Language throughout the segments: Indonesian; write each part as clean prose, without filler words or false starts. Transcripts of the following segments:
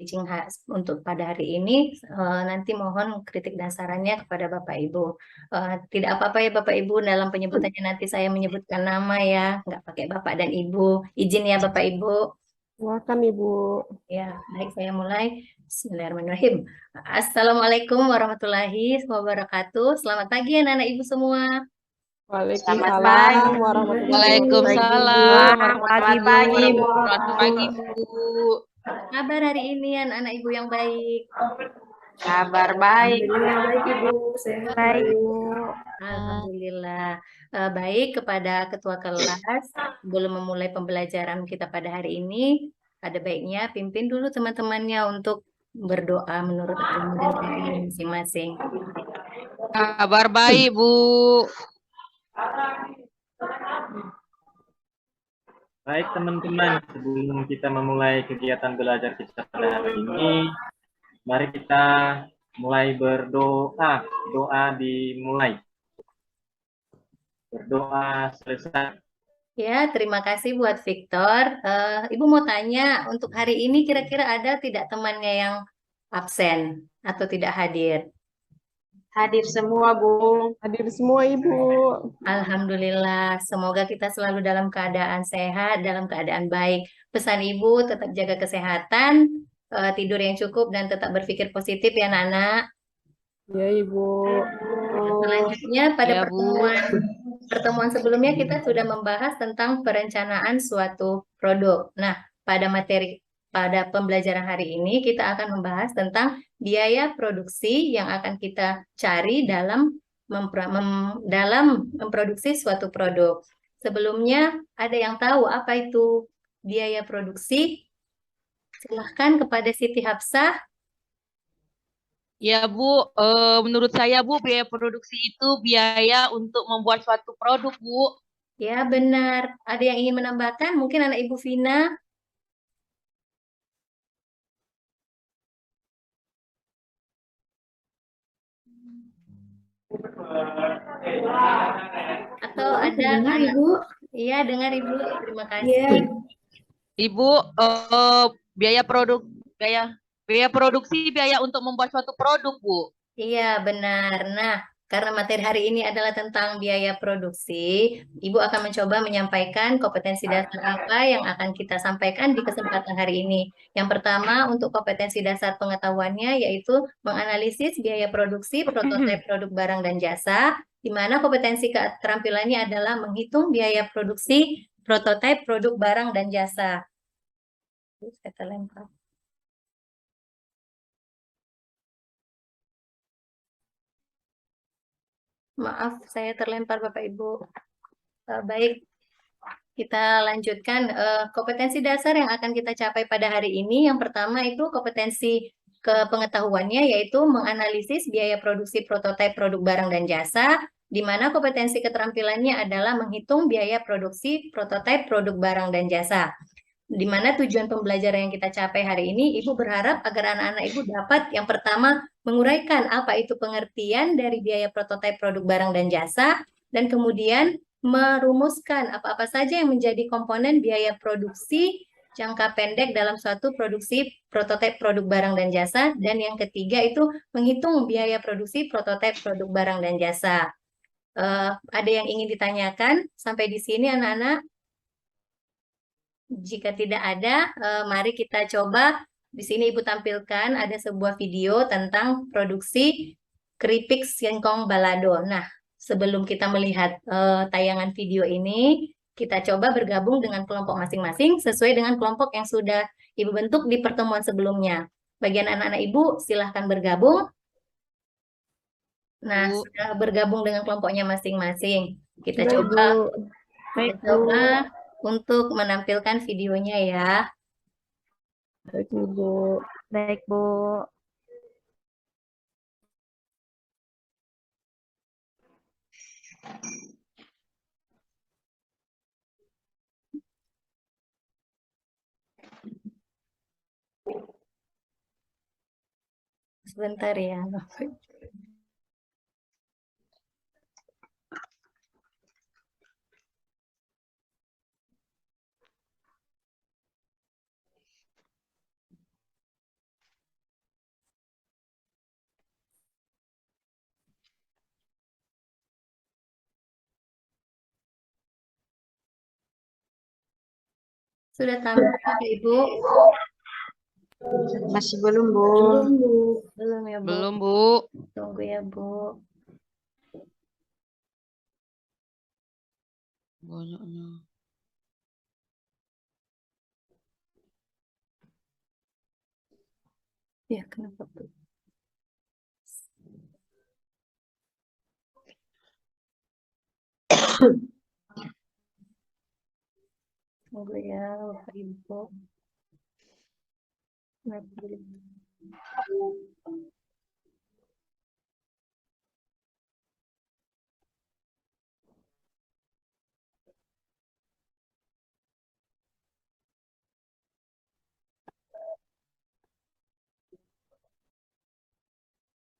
teaching untuk pada hari ini. Nanti mohon kritik dan sarannya kepada Bapak Ibu. Tidak apa-apa ya Bapak Ibu, dalam penyebutannya nanti saya menyebutkan nama ya, nggak pakai Bapak dan Ibu. Izin ya Bapak Ibu. Silakan Ibu. Ya, baik, saya mulai. Bismillahirrahmanirrahim. Assalamualaikum warahmatullahi wabarakatuh. Selamat pagi anak-anak Ibu semua. Selamat pagi. Waalaikumsalam warahmatullahi Waalaikumsalam wabarakatuh. warahmatullahi pagi, Bu. Selamat pagi, Bu. Apa kabar hari ini anak-anak Ibu yang baik? Kabar baik. Baik Ibu, sehat Ibu. Alhamdulillah. Baik, kepada ketua kelas, sebelum memulai pembelajaran kita pada hari ini, ada baiknya pimpin dulu teman-temannya untuk berdoa menurut agama dan keyakinan masing-masing. Kabar baik, Bu. Baik teman-teman, sebelum kita memulai kegiatan belajar kita pada hari ini, mari kita mulai berdoa. Doa dimulai. Berdoa selesai. Ya, terima kasih buat Victor. Ibu mau tanya, untuk hari ini kira-kira ada tidak temannya yang absen atau tidak hadir? Hadir semua, Bu. Hadir semua Ibu. Alhamdulillah, semoga kita selalu dalam keadaan sehat, dalam keadaan baik. Pesan Ibu, tetap jaga kesehatan, tidur yang cukup, dan tetap berpikir positif ya, Nana. Ya Ibu. Selanjutnya, pada Ya, Bu. pertemuan sebelumnya kita sudah membahas tentang perencanaan suatu produk. Nah, pada pembelajaran hari ini kita akan membahas tentang biaya produksi yang akan kita cari dalam memproduksi suatu produk. Sebelumnya, ada yang tahu apa itu biaya produksi? Silahkan kepada Siti Hafsah. Ya, Bu. Menurut saya, Bu, biaya produksi itu biaya untuk membuat suatu produk, Bu. Ya, benar. Ada yang ingin menambahkan? Mungkin anak Ibu Vina. Atau ada dengar anak? Ibu? Iya, dengar Ibu. Terima kasih. Iya. Ibu, biaya produksi biaya untuk membuat suatu produk, Bu. Iya, benar. Nah, karena materi hari ini adalah tentang biaya produksi, Ibu akan mencoba menyampaikan kompetensi dasar apa yang akan kita sampaikan di kesempatan hari ini. Yang pertama, untuk kompetensi dasar pengetahuannya, yaitu menganalisis biaya produksi prototipe produk barang dan jasa, di mana kompetensi keterampilannya adalah menghitung biaya produksi prototipe produk barang dan jasa. Saya terlempar. Maaf, saya terlempar Bapak Ibu. Baik, kita lanjutkan kompetensi dasar yang akan kita capai pada hari ini. Yang pertama itu kompetensi kepengetahuannya, yaitu menganalisis biaya produksi prototipe produk barang dan jasa, di mana kompetensi keterampilannya adalah menghitung biaya produksi prototipe produk barang dan jasa. Di mana tujuan pembelajaran yang kita capai hari ini, Ibu berharap agar anak-anak Ibu dapat yang pertama menguraikan apa itu pengertian dari biaya prototipe produk barang dan jasa, dan kemudian merumuskan apa-apa saja yang menjadi komponen biaya produksi jangka pendek dalam suatu produksi prototipe produk barang dan jasa, dan yang ketiga itu menghitung biaya produksi prototipe produk barang dan jasa. Ada yang ingin ditanyakan sampai di sini anak-anak? Jika tidak ada, mari kita coba. Di sini Ibu tampilkan ada sebuah video tentang produksi keripik singkong balado. Nah, sebelum kita melihat tayangan video ini, kita coba bergabung dengan kelompok masing-masing sesuai dengan kelompok yang sudah Ibu bentuk di pertemuan sebelumnya. Bagian anak-anak Ibu, silahkan bergabung. Nah, Bu. sudah bergabung dengan kelompoknya masing-masing. Kita Baik, coba, Bu. kita coba untuk menampilkan videonya ya. Baik Ibu. Baik, Bu. Sebentar ya. Sudah tambah Bapak Ibu? Masih belum, Bu. Belum ya Bu? Belum, Bu. Tunggu ya Bu. Banyaknya. Ya, kenapa Bu? Tunggu ya Bapak Ibu.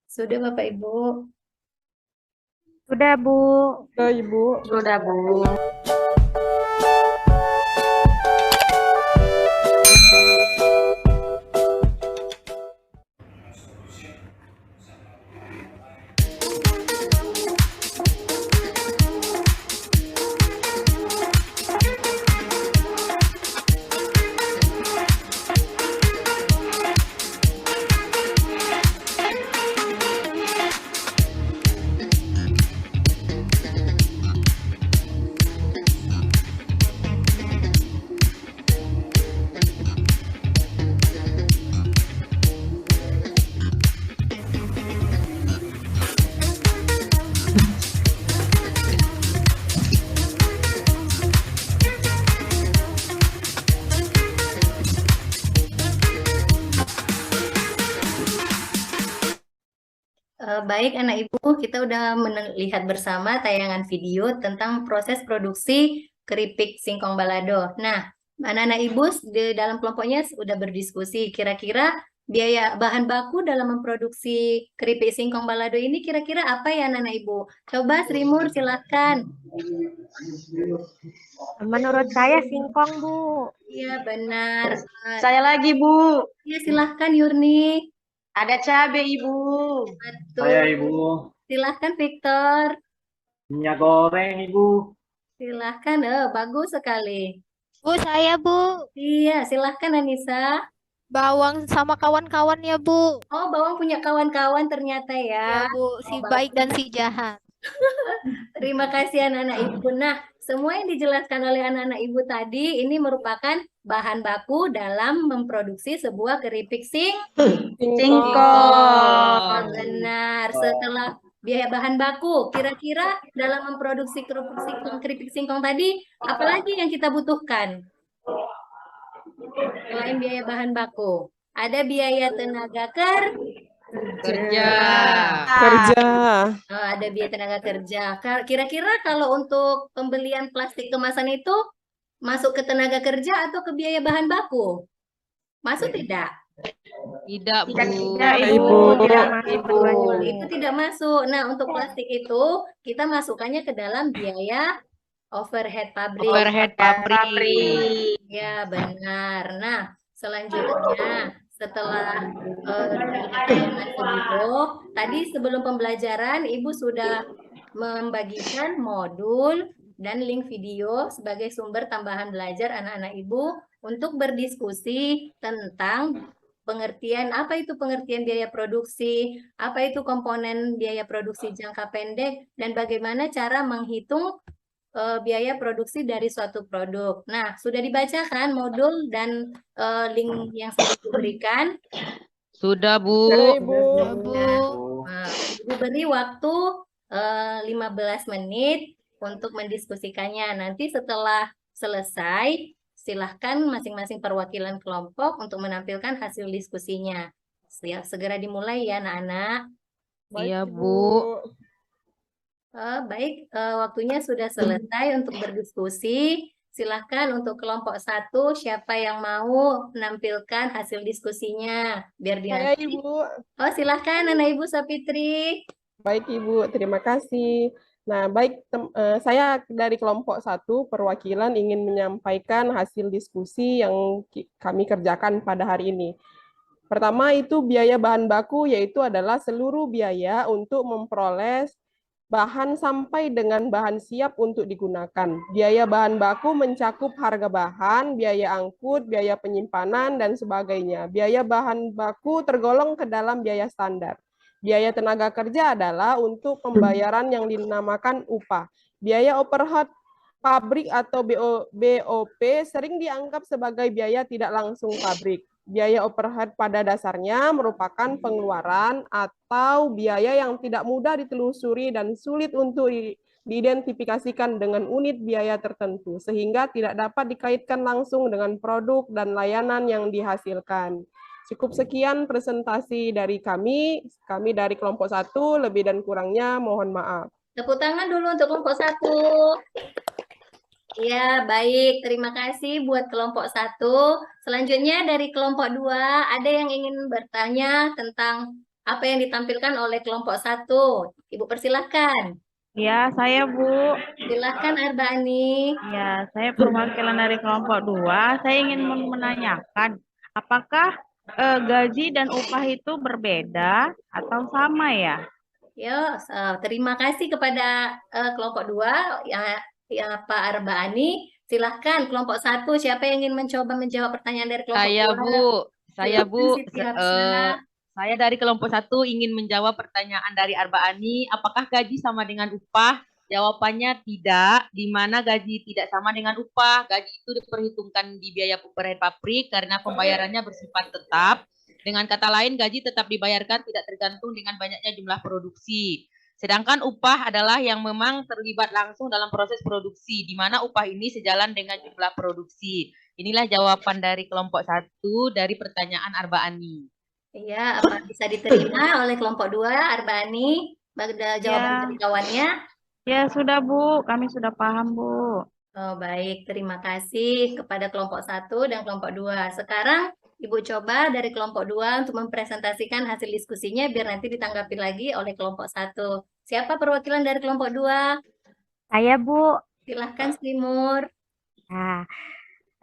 Sudah Bapak Ibu? Sudah, Bu. Sudah, Ibu. Sudah, Bu. Baik, anak ibu, kita udah melihat bersama tayangan video tentang proses produksi keripik singkong balado. Nah, anak-anak ibu di dalam kelompoknya sudah berdiskusi, kira-kira biaya bahan baku dalam memproduksi keripik singkong balado ini kira-kira apa ya anak-anak ibu? Coba Sri Mur, silahkan. Menurut saya singkong, Bu. Iya, benar. Saya lagi, Bu. Iya, silahkan Yurni. Ada cabai, Ibu. Betul. Saya Ibu. Silahkan Victor. Minyak goreng Ibu. Silahkan, bagus sekali. Bu, saya Bu. Iya, silahkan Anissa. Bawang sama kawan-kawan ya Bu. Oh, Bawang punya kawan-kawan ternyata ya. Ya Bu, si Oh, baik dan si jahat. Terima kasih anak-anak ibu. Nah, semua yang dijelaskan oleh anak-anak ibu tadi ini merupakan bahan baku dalam memproduksi sebuah keripik Singkong. Benar. Setelah biaya bahan baku, kira-kira dalam memproduksi keripik singkong tadi, apalagi yang kita butuhkan? Selain biaya bahan baku, ada biaya tenaga Kerja. ada biaya tenaga kerja. Kira-kira kalau untuk pembelian plastik kemasan itu masuk ke tenaga kerja atau ke biaya bahan baku? Masuk tidak? Tidak, Bu. Ibu. Tidak masuk keduanya. Itu tidak masuk. Nah, untuk plastik itu kita masukkannya ke dalam biaya overhead pabrik. Overhead pabrik. Ya, benar. Nah, selanjutnya setelah tayangan video, tadi sebelum pembelajaran Ibu sudah membagikan modul dan link video sebagai sumber tambahan belajar anak-anak Ibu untuk berdiskusi tentang pengertian apa itu pengertian biaya produksi, apa itu komponen biaya produksi jangka pendek, dan bagaimana cara menghitung biaya produksi dari suatu produk. Nah, sudah dibacakan modul dan link yang sudah diberikan? Sudah, Bu. Ibu. Ya Bu. Nah, Ibu beri waktu 15 menit untuk mendiskusikannya. Nanti setelah selesai, silahkan masing-masing perwakilan kelompok untuk menampilkan hasil diskusinya. Segera dimulai ya anak-anak. Iya, Bu. Baik, waktunya sudah selesai untuk berdiskusi. Silahkan untuk kelompok 1, siapa yang mau menampilkan hasil diskusinya? Biar Saya, dinanti. Ibu. Oh, silahkan Anak Ibu Sapitri. Baik, Ibu. Terima kasih. Nah, baik, saya dari kelompok 1 perwakilan ingin menyampaikan hasil diskusi yang kami kerjakan pada hari ini. Pertama itu biaya bahan baku, yaitu adalah seluruh biaya untuk memperoleh bahan sampai dengan bahan siap untuk digunakan. Biaya bahan baku mencakup harga bahan, biaya angkut, biaya penyimpanan, dan sebagainya. Biaya bahan baku tergolong ke dalam biaya standar. Biaya tenaga kerja adalah untuk pembayaran yang dinamakan upah. Biaya overhead pabrik atau BOP sering dianggap sebagai biaya tidak langsung pabrik. Biaya overhead pada dasarnya merupakan pengeluaran atau biaya yang tidak mudah ditelusuri dan sulit untuk diidentifikasikan dengan unit biaya tertentu, sehingga tidak dapat dikaitkan langsung dengan produk dan layanan yang dihasilkan. Cukup sekian presentasi dari kami dari kelompok 1, lebih dan kurangnya mohon maaf. Tepuk tangan dulu untuk kelompok 1. Ya, baik. Terima kasih buat kelompok 1. Selanjutnya dari kelompok 2, ada yang ingin bertanya tentang apa yang ditampilkan oleh kelompok 1. Ibu persilahkan. Ya, saya Bu. Silahkan Arbani. Ya, saya perwakilan dari kelompok 2. Saya ingin menanyakan, apakah gaji dan upah itu berbeda atau sama ya? Ya, terima kasih kepada kelompok 2, ya Pak Arbani. Silahkan kelompok 1, siapa yang ingin mencoba menjawab pertanyaan dari kelompok 2? Saya Bu, Siti Hafsah. saya dari kelompok 1 ingin menjawab pertanyaan dari Arbaani, apakah gaji sama dengan upah? Jawabannya tidak, di mana gaji tidak sama dengan upah. Gaji itu diperhitungkan di biaya overhead pabrik karena pembayarannya bersifat tetap. Dengan kata lain, gaji tetap dibayarkan tidak tergantung dengan banyaknya jumlah produksi. Sedangkan upah adalah yang memang terlibat langsung dalam proses produksi, di mana upah ini sejalan dengan jumlah produksi. Inilah jawaban dari kelompok 1 dari pertanyaan Arbaani. Iya, apa bisa diterima oleh kelompok 2, Arbani? Pada jawaban dari kawannya? Ya, sudah Bu. Kami sudah paham Bu. Oh, baik. Terima kasih kepada kelompok 1 dan kelompok 2. Sekarang Ibu coba dari kelompok 2 untuk mempresentasikan hasil diskusinya biar nanti ditanggapi lagi oleh kelompok 1. Siapa perwakilan dari kelompok 2? Saya Bu. Silahkan Slimur. Nah,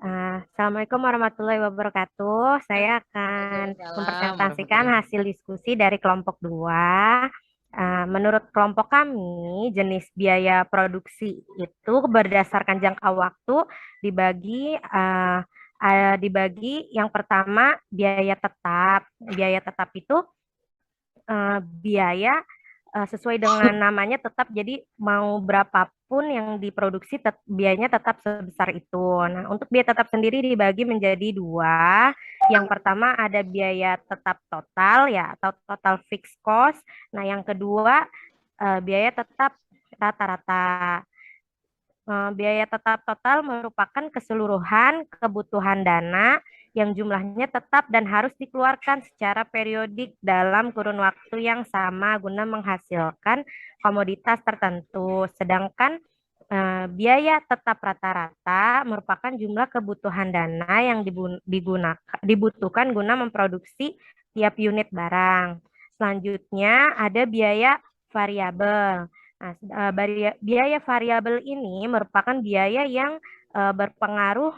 Assalamualaikum warahmatullahi wabarakatuh. Saya akan Waalaikumsalam mempresentasikan warahmatullahi hasil diskusi dari kelompok 2. Menurut kelompok kami, jenis biaya produksi itu berdasarkan jangka waktu dibagi yang pertama biaya tetap. Biaya tetap itu biaya sesuai dengan namanya tetap, jadi mau berapapun yang diproduksi biayanya tetap sebesar itu. Nah, untuk biaya tetap sendiri dibagi menjadi 2. Yang pertama ada biaya tetap total ya, atau total fixed cost. Nah, yang kedua biaya tetap rata-rata. Biaya tetap total merupakan keseluruhan kebutuhan dana yang jumlahnya tetap dan harus dikeluarkan secara periodik dalam kurun waktu yang sama guna menghasilkan komoditas tertentu. Sedangkan biaya tetap rata-rata merupakan jumlah kebutuhan dana yang dibutuhkan guna memproduksi tiap unit barang. Selanjutnya ada biaya variabel. Nah, biaya variabel ini merupakan biaya yang berpengaruh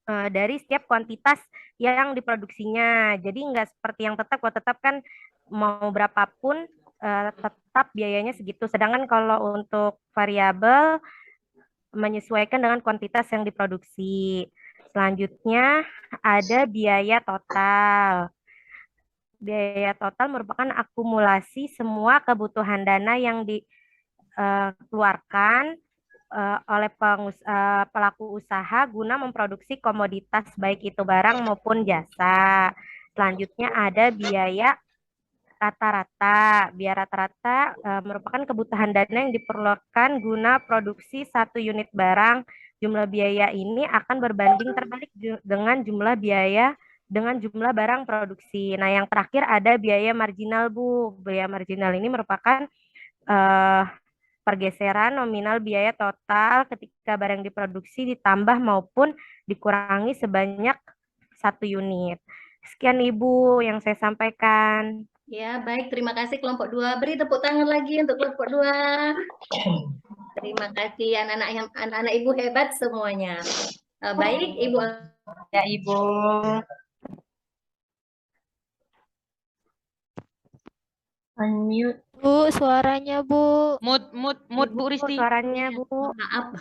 dari setiap kuantitas yang diproduksinya. Jadi nggak seperti yang tetap, kalau tetap kan mau berapapun tetap biayanya segitu. Sedangkan kalau untuk variabel menyesuaikan dengan kuantitas yang diproduksi. Selanjutnya ada biaya total. Biaya total merupakan akumulasi semua kebutuhan dana yang dikeluarkan oleh pelaku usaha guna memproduksi komoditas baik itu barang maupun jasa. Selanjutnya ada biaya rata-rata. Biaya rata-rata merupakan kebutuhan dana yang diperlukan guna produksi satu unit barang. Jumlah biaya ini akan berbanding terbalik dengan jumlah barang produksi. Nah, yang terakhir ada biaya marginal, Bu. Biaya marginal ini merupakan pergeseran nominal biaya total ketika barang diproduksi ditambah maupun dikurangi sebanyak 1 unit. Sekian Ibu yang saya sampaikan. Ya, baik. Terima kasih kelompok 2. Beri tepuk tangan lagi untuk kelompok 2. Terima kasih anak-anak Ibu hebat semuanya. Baik, Ibu. Ya, Ibu. Unmute. Bu, suaranya Bu. Mood Bu Ibu, Risti. suaranya Bu. Maaf.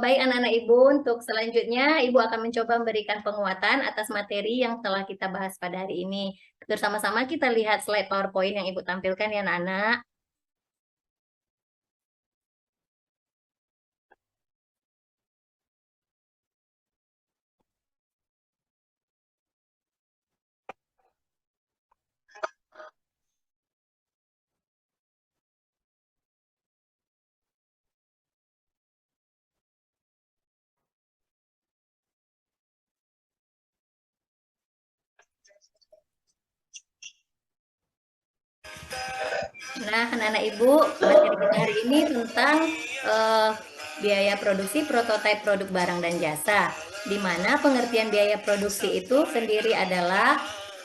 Baik anak-anak Ibu, untuk selanjutnya Ibu akan mencoba memberikan penguatan atas materi yang telah kita bahas pada hari ini. Bersama-sama kita lihat slide PowerPoint yang Ibu tampilkan ya anak-anak. Nah, anak-anak Ibu, materi kita hari ini tentang biaya produksi prototipe produk barang dan jasa, di mana pengertian biaya produksi itu sendiri adalah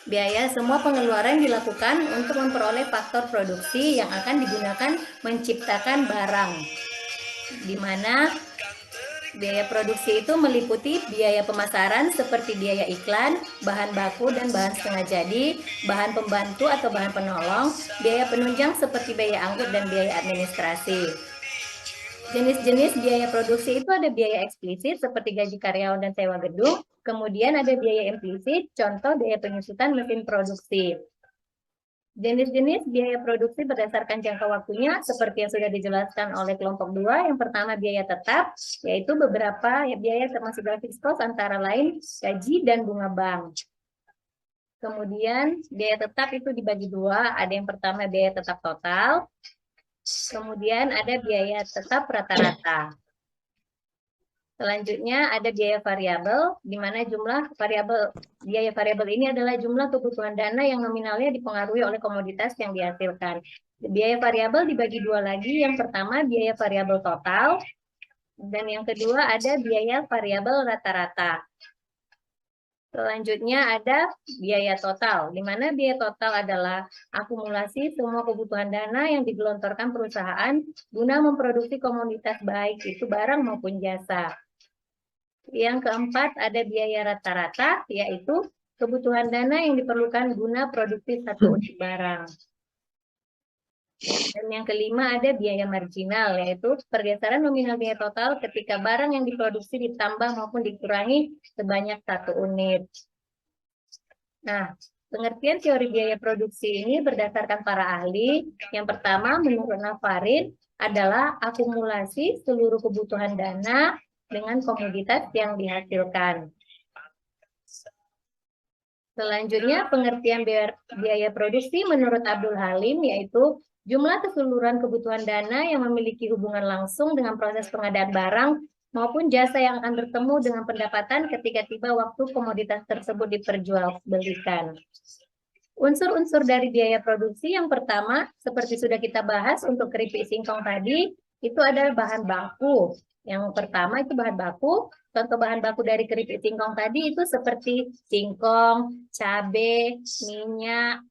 biaya semua pengeluaran dilakukan untuk memperoleh faktor produksi yang akan digunakan menciptakan barang, di mana biaya produksi itu meliputi biaya pemasaran seperti biaya iklan, bahan baku dan bahan setengah jadi, bahan pembantu atau bahan penolong, biaya penunjang seperti biaya angkut dan biaya administrasi. Jenis-jenis biaya produksi itu ada biaya eksplisit seperti gaji karyawan dan sewa gedung, kemudian ada biaya implisit, contoh biaya penyusutan mesin produksi. Jenis-jenis biaya produksi berdasarkan jangka waktunya seperti yang sudah dijelaskan oleh kelompok 2. Yang pertama biaya tetap, yaitu beberapa biaya termasuk dalam fixed cost antara lain gaji dan bunga bank. Kemudian biaya tetap itu dibagi dua, ada yang pertama biaya tetap total, kemudian ada biaya tetap rata-rata. Selanjutnya ada biaya variabel, di mana jumlah biaya variabel ini adalah jumlah kebutuhan dana yang nominalnya dipengaruhi oleh komoditas yang dihasilkan. Biaya variabel dibagi dua lagi, yang pertama biaya variabel total, dan yang kedua ada biaya variabel rata-rata. Selanjutnya ada biaya total, di mana biaya total adalah akumulasi semua kebutuhan dana yang digelontorkan perusahaan guna memproduksi komoditas baik itu barang maupun jasa. Yang keempat ada biaya rata-rata, yaitu kebutuhan dana yang diperlukan guna produksi satu unit barang. Dan yang kelima ada biaya marginal, yaitu pergeseran nominal biaya total ketika barang yang diproduksi ditambah maupun dikurangi sebanyak satu unit. Nah, pengertian teori biaya produksi ini berdasarkan para ahli. Yang pertama, menurut Navarin, adalah akumulasi seluruh kebutuhan dana dengan komoditas yang dihasilkan. Selanjutnya, pengertian biaya produksi menurut Abdul Halim, yaitu jumlah keseluruhan kebutuhan dana yang memiliki hubungan langsung dengan proses pengadaan barang maupun jasa yang akan bertemu dengan pendapatan ketika tiba waktu komoditas tersebut diperjualbelikan. Unsur-unsur dari biaya produksi yang pertama, seperti sudah kita bahas untuk keripik singkong tadi, itu adalah bahan baku. Yang pertama itu bahan baku. Contoh bahan baku dari keripik singkong tadi itu seperti singkong, cabai, minyak,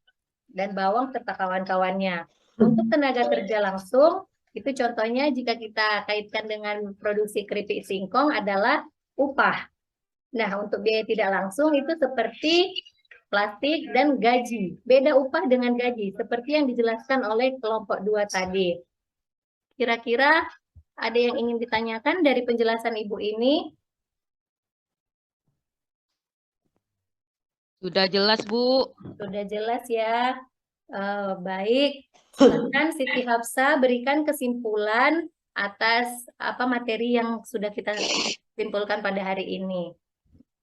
dan bawang serta kawan-kawannya. Untuk tenaga kerja langsung, itu contohnya jika kita kaitkan dengan produksi keripik singkong adalah upah. Nah, untuk biaya tidak langsung itu seperti plastik dan gaji. Beda upah dengan gaji, seperti yang dijelaskan oleh kelompok 2 tadi. Kira-kira ada yang ingin ditanyakan dari penjelasan Ibu ini? Sudah jelas, Bu. Sudah jelas ya. Baik. Silakan Siti Hafsa berikan kesimpulan atas materi yang sudah kita simpulkan pada hari ini.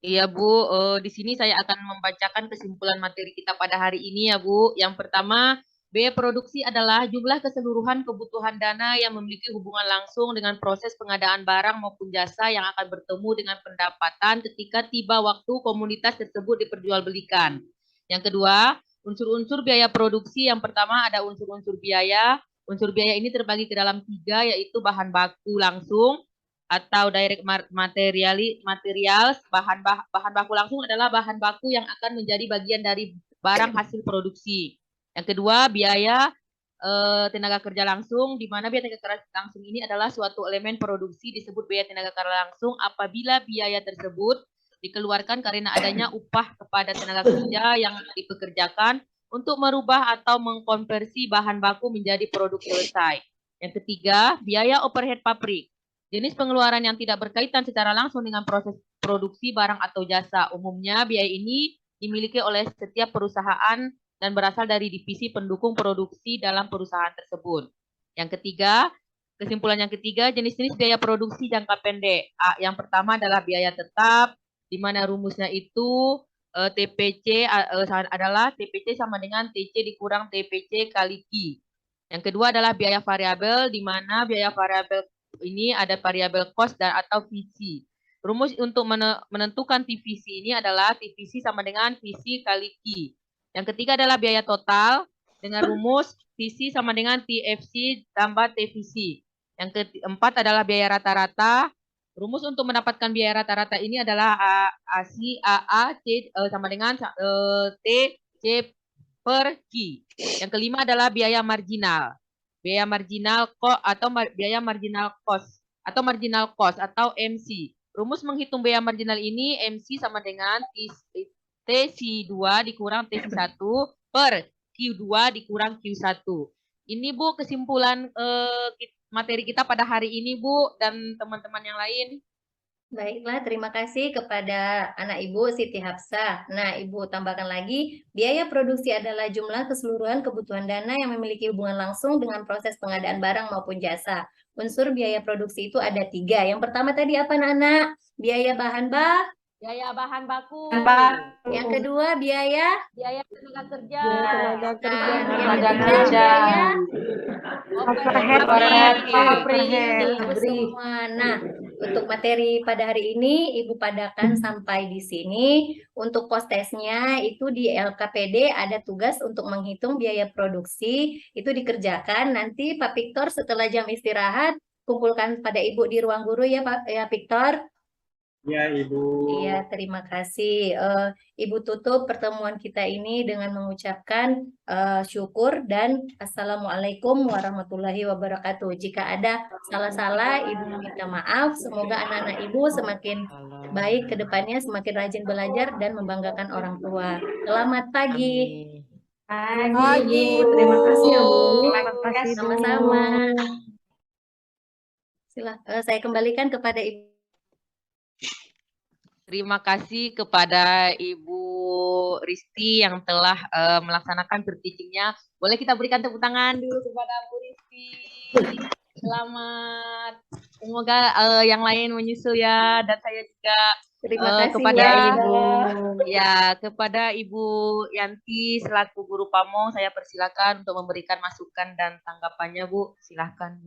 Iya, Bu. Di sini saya akan membacakan kesimpulan materi kita pada hari ini ya, Bu. Yang pertama, biaya produksi adalah jumlah keseluruhan kebutuhan dana yang memiliki hubungan langsung dengan proses pengadaan barang maupun jasa yang akan bertemu dengan pendapatan ketika tiba waktu komoditas tersebut diperjualbelikan. Yang kedua, unsur-unsur biaya produksi yang pertama ada unsur-unsur biaya. Unsur biaya ini terbagi ke dalam 3, yaitu bahan baku langsung atau direct materials. Bahan baku langsung adalah bahan baku yang akan menjadi bagian dari barang hasil produksi. Yang kedua, biaya tenaga kerja langsung, di mana biaya tenaga kerja langsung ini adalah suatu elemen produksi disebut biaya tenaga kerja langsung apabila biaya tersebut dikeluarkan karena adanya upah kepada tenaga kerja yang dipekerjakan, untuk merubah atau mengkonversi bahan baku menjadi produk selesai. Yang ketiga, biaya overhead pabrik. Jenis pengeluaran yang tidak berkaitan secara langsung dengan proses produksi barang atau jasa. Umumnya biaya ini dimiliki oleh setiap perusahaan dan berasal dari divisi pendukung produksi dalam perusahaan tersebut. Yang ketiga, kesimpulan yang ketiga, jenis-jenis biaya produksi jangka pendek. Yang pertama adalah biaya tetap, di mana rumusnya itu TPC adalah TPC sama dengan TC dikurang TPC kali Q. Yang kedua adalah biaya variabel, di mana biaya variabel ini ada variabel cost dan atau VC. Rumus untuk menentukan TVC ini adalah TVC sama dengan VC kali Q. Yang ketiga adalah biaya total dengan rumus VC sama dengan TFC tambah TVC. Yang keempat adalah biaya rata-rata. Rumus untuk mendapatkan biaya rata-rata ini adalah AC AA C sama dengan T C per Q. Yang kelima adalah biaya marginal. Biaya marginal biaya marginal cost atau MC. Rumus menghitung biaya marginal ini MC sama dengan TC2 dikurang TC1 per Q2 dikurang Q1. Ini Bu kesimpulan materi kita pada hari ini Bu dan teman-teman yang lain. Baiklah, terima kasih kepada anak Ibu Siti Hafsah. Nah, Ibu tambahkan lagi, biaya produksi adalah jumlah keseluruhan kebutuhan dana yang memiliki hubungan langsung dengan proses pengadaan barang maupun jasa. Unsur biaya produksi itu ada 3. Yang pertama tadi apa, Anak? Biaya bahan baku. Yang kedua, biaya Tenaga kerja. Tenaga kerja. yang ketiga, biaya Overhead pabrik. Ibu semua. Nah, untuk materi pada hari ini Ibu padakan sampai di sini. Untuk post testnya itu di LKPD ada tugas untuk menghitung biaya produksi. Itu dikerjakan. Nanti Pak Victor setelah jam istirahat kumpulkan pada Ibu di ruang guru ya Pak ya Victor. Ya, Ibu. Iya, terima kasih. Ibu tutup pertemuan kita ini dengan mengucapkan syukur dan Assalamualaikum warahmatullahi wabarakatuh. Jika ada salah-salah, Ibu minta maaf. Semoga anak-anak Ibu semakin baik ke depannya, semakin rajin belajar dan membanggakan orang tua. Selamat pagi. Pagi, Terima kasih ya, Bu. Terima kasih, Bu. Sama-sama. Saya kembalikan kepada Ibu. Terima kasih kepada Ibu Risti yang telah melaksanakan teachingnya. Boleh kita berikan tepuk tangan dulu kepada Bu Risti. Selamat. Semoga yang lain menyusul ya, dan saya juga Terima kasih kepada ya. kepada Ibu Yanti selaku guru pamong, saya persilakan untuk memberikan masukan dan tanggapannya, Bu. Silakan.